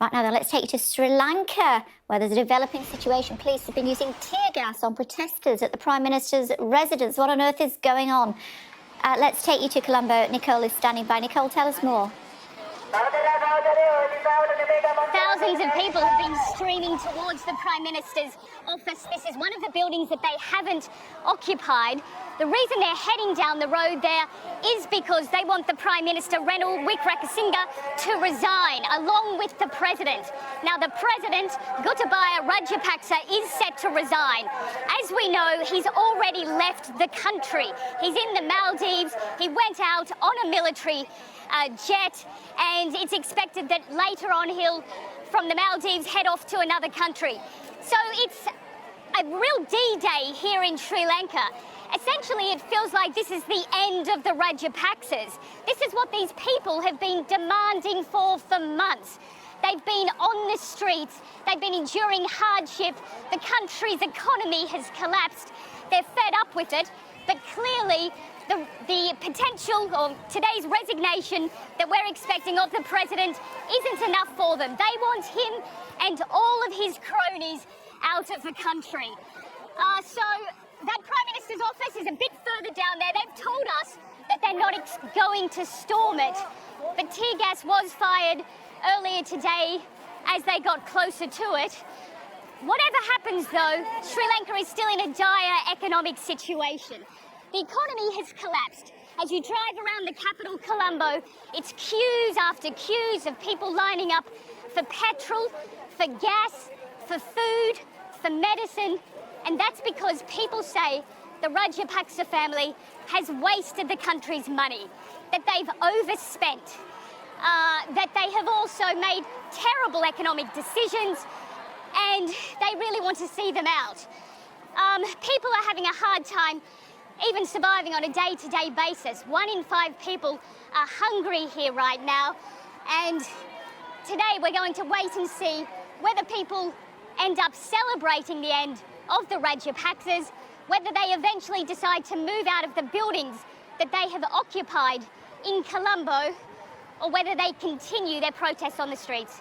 Right now, then, let's take you to Sri Lanka, where there's a developing situation. Police have been using tear gas on protesters at the Prime Minister's residence. What on earth is going on? Let's take you to Colombo. Nicole is standing by. Nicole, tell us more. Thousands of people have been streaming towards the Prime Minister's office. This is one of the buildings that they haven't occupied. The reason they're heading down the road there is because they want the Prime Minister, Ranil Wickremesinghe, to resign, along with the President. Now, the President, Gotabaya Rajapaksa, is set to resign. As we know, he's already left the country. He's in the Maldives. He went out on a military jet, and it's expected that later on he'll, from the Maldives, head off to another country. So it's a real D-Day here in Sri Lanka. Essentially, it feels like this is the end of the Rajapaksas. This is what these people have been demanding for months. They've been on the streets, they've been enduring hardship, the country's economy has collapsed, they're fed up with it, but clearly the potential of today's resignation that we're expecting of the President isn't enough for them. They want him and all of his cronies out of the country. So that Prime Minister's office is a bit further down there. They've told us that they're not going to storm it, but tear gas was fired earlier today as they got closer to it. Whatever happens though, Sri Lanka is still in a dire economic situation. The economy has collapsed. As you drive around the capital, Colombo, it's queues after queues of people lining up for petrol, for gas, for food, for medicine, and that's because people say the Rajapaksa family has wasted the country's money, that they've overspent, that they have also made terrible economic decisions, and they really want to see them out. People are having a hard time even surviving on a day-to-day basis. 1 in 5 people are hungry here right now, and today we're going to wait and see whether people end up celebrating the end of the Rajapaksas, whether they eventually decide to move out of the buildings that they have occupied in Colombo, or whether they continue their protests on the streets.